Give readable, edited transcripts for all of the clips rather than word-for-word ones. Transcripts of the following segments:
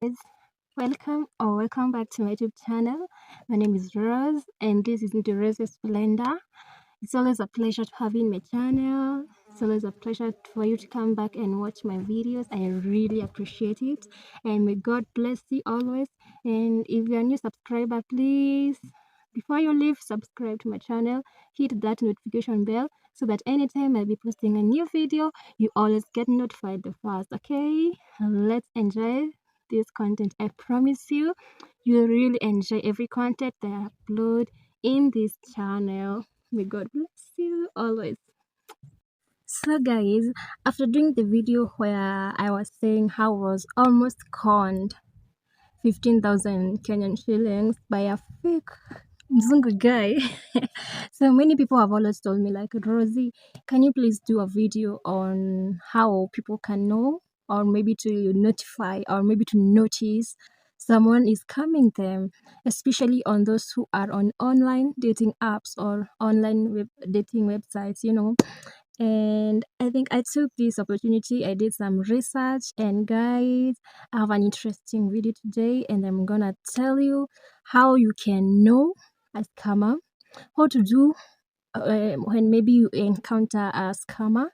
Guys, welcome back to my YouTube channel. My name is Rose, and this is into Rose's Splendor. It's always a pleasure to have you in my channel. It's always a pleasure for you to come back and watch my videos. I really appreciate it, and may God bless you always. And if you're a new subscriber, please, before you leave, subscribe to my channel. Hit that notification bell so that anytime I'll be posting a new video, you always get notified the first. Okay, let's enjoy this content. I promise you'll really enjoy every content that I upload in this channel. May God bless you always. So guys, after doing the video where I was saying how I was almost conned 15,000 Kenyan shillings by a fake Mzungu guy. So many people have always told me like, Rosie, can you please do a video on how people can know, or maybe to notify, or maybe to notice someone is coming them, especially on those who are on online dating apps or online dating websites. And I think I took this opportunity. I did some research, and guys, I have an interesting video today, and I'm gonna tell you how you can know a scammer, what to do when maybe you encounter a scammer,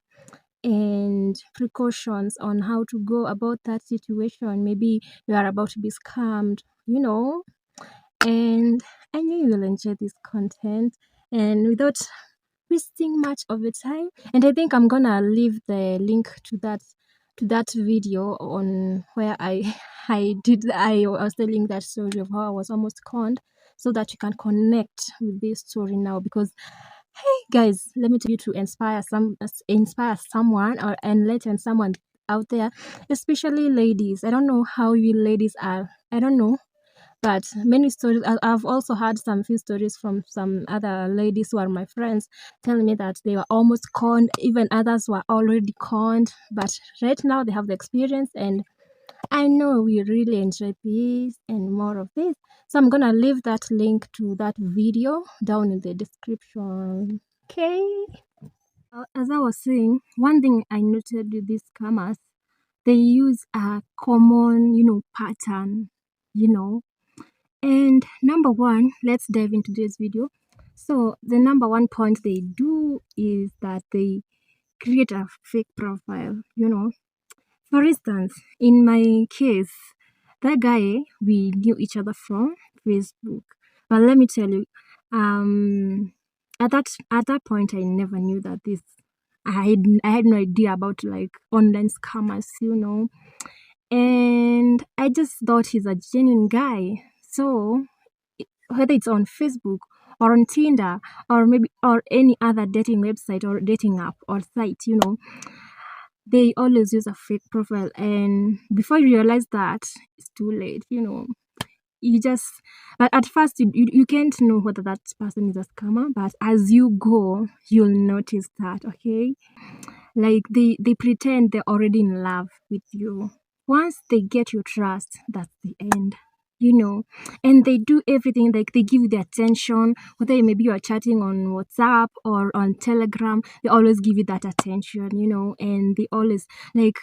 and precautions on how to go about that situation. Maybe you are about to be scammed. And I know you will enjoy this content. And without wasting much of the time, and I think I'm gonna leave the link to that video on where I was telling that story of how I was almost conned, so that you can connect with this story now. Because hey guys, let me tell you, to inspire someone or enlighten someone out there, especially ladies. I don't know how you ladies are, I don't know, but many stories, I've also had some few stories from some other ladies who are my friends, telling me that they were almost conned, even others were already conned, but right now they have the experience, and I know we really enjoy this and more of this. So I'm gonna leave that link to that video down in the description. Okay. As I was saying, one thing I noted with these scammers, they use a common, pattern, you know, and number one, let's dive into this video. So the number one point they do is that they create a fake profile. For instance, in my case, that guy, we knew each other from Facebook. But let me tell you, at that point, I never knew that this. I had no idea about like online scammers. And I just thought he's a genuine guy. So whether it's on Facebook or on Tinder or maybe or any other dating website or dating app or site, they always use a fake profile. And before you realize that, it's too late. You just, but at first you can't know whether that person is a scammer, but as you go, you'll notice that, okay? Like they pretend they're already in love with you. Once they get your trust, that's the end. And they do everything, like they give you the attention, whether maybe you are chatting on WhatsApp or on Telegram, they always give you that attention. And they always like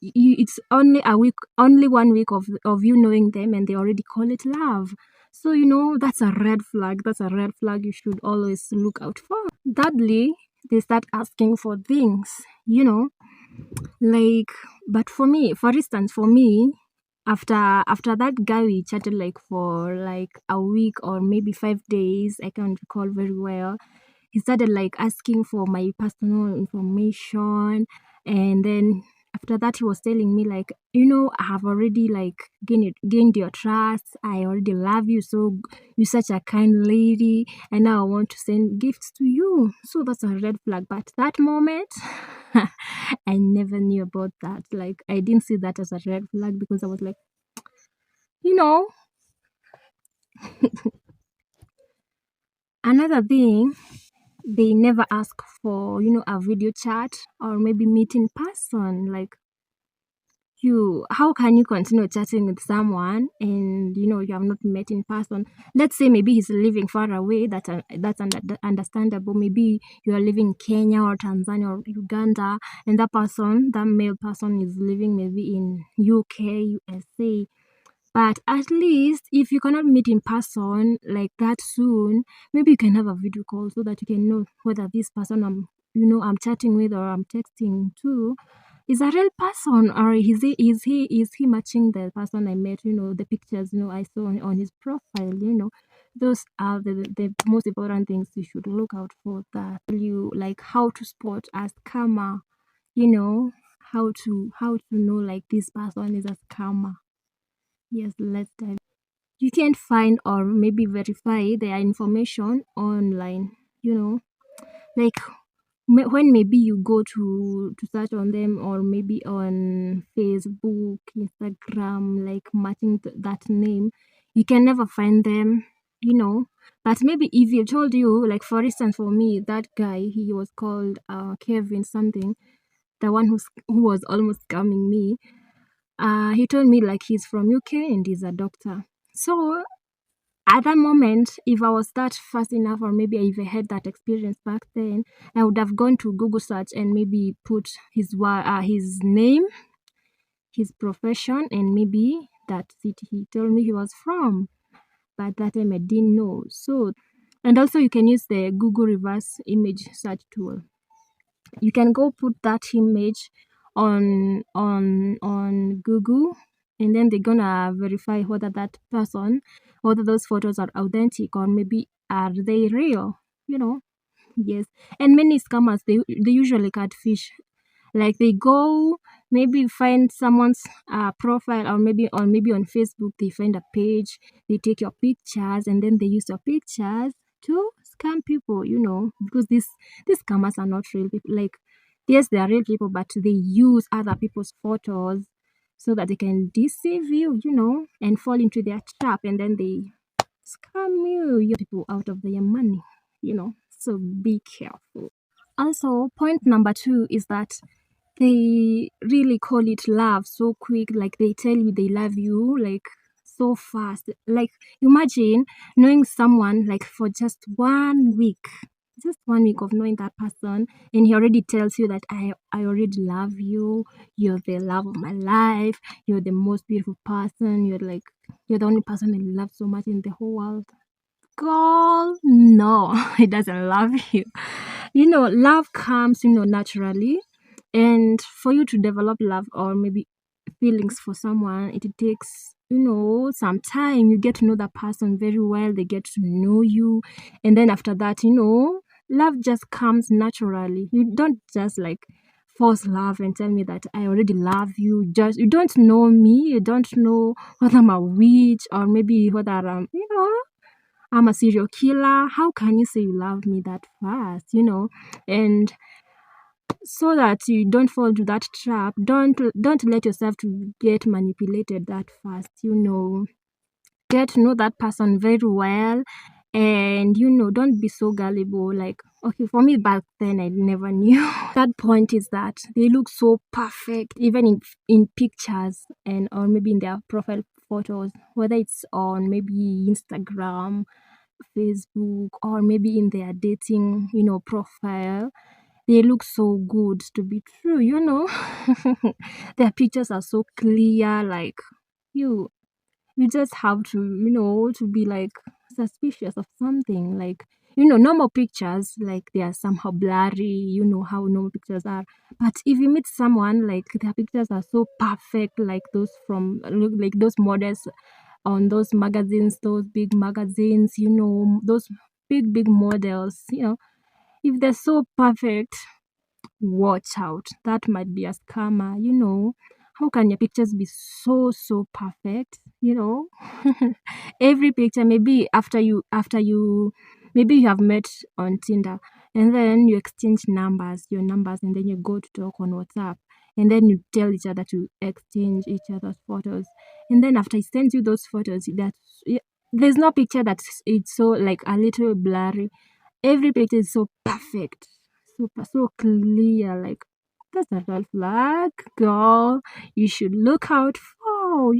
it's only 1 week of you knowing them, and they already call it love. So that's a red flag. That's a red flag you should always look out for. Thirdly, they start asking for things. Like, but for instance, for me, after that guy, we chatted like for like a week or maybe 5 days, I can't recall very well. He started like asking for my personal information, and then after that he was telling me like, I have already like gained your trust. I already love you, so you're such a kind lady, and now I want to send gifts to you. So that's a red flag. But that moment I never knew about that. Like, I didn't see that as a red flag, because I was like, you know another thing, they never ask for a video chat or maybe meet in person. Like, how can you continue chatting with someone and you have not met in person? Let's say maybe he's living far away. That's understandable. Maybe you are living in Kenya or Tanzania or Uganda, and that male person is living maybe in UK, USA. But at least if you cannot meet in person like that soon, maybe you can have a video call so that you can know whether this person I'm chatting with or I'm texting to is a real person, or is he matching the person I met, the pictures, I saw on his profile. Those are the most important things you should look out for, that you like how to spot a scammer, you know, how to know like this person is a scammer. Yes, let's dive. You can find or maybe verify their information online, you know, like when maybe you go to search on them, or maybe on Facebook, Instagram, like matching that name, you can never find them, you know. But maybe if he told you, like for instance, for me, that guy, he was called Kevin something, the one who was almost scamming me. He told me like he's from UK and he's a doctor. So at that moment, if I was that fast enough, or maybe if I had that experience back then, I would have gone to Google search and maybe put his name, his profession, and maybe that city he told me he was from. But that time I didn't know. So, and also you can use the Google reverse image search tool. You can go put that image on Google, and then they're gonna verify whether that person, whether those photos are authentic, or maybe are they real, you know. Yes. And many scammers, they usually catfish, like they go maybe find someone's profile, or maybe on Facebook they find a page, they take your pictures, and then they use your pictures to scam people, because these scammers are not real people. Like, yes, they are real people, but they use other people's photos so that they can deceive you, and fall into their trap, and then they scam you people out of their money, so be careful. Also, point number 2 is that they really call it love so quick. Like, they tell you they love you like so fast. Like, imagine knowing someone like for just 1 week of knowing that person, and he already tells you that I already love you, you're the love of my life, you're the most beautiful person, you're the only person I love so much in the whole world. Girl, no, he doesn't love you. Love comes, naturally. And for you to develop love, or maybe feelings for someone, it takes, some time. You get to know that person very well, they get to know you. And then after that, love just comes naturally. You don't just like force love and tell me that I already love you. Just, you don't know me, you don't know whether I'm a witch, or maybe whether I'm a serial killer. How can you say you love me that fast? And so that you don't fall into that trap, don't let yourself to get manipulated that fast. Get to know that person very well, and don't be so gullible. Like, okay, for me back then, I never knew. That point is that they look so perfect, even in pictures, and or maybe in their profile photos, whether it's on maybe Instagram, Facebook, or maybe in their dating, profile. They look so good to be true. Their pictures are so clear, like you you just have to be like suspicious of something. Like, normal pictures, like they are somehow blurry, how normal pictures are. But if you meet someone, like their pictures are so perfect, like those like those models on those magazines, those big magazines, those big models, if they're so perfect, watch out. That might be a scammer. How can your pictures be so perfect? Every picture, maybe after you maybe you have met on Tinder, and then you exchange your numbers, and then you go to talk on WhatsApp, and then you tell each other to exchange each other's photos. And then after he sends you those photos, there's no picture that's it's so like a little blurry. Every picture is so perfect, super, so clear. Like, that's a red flag, girl. You should look out for.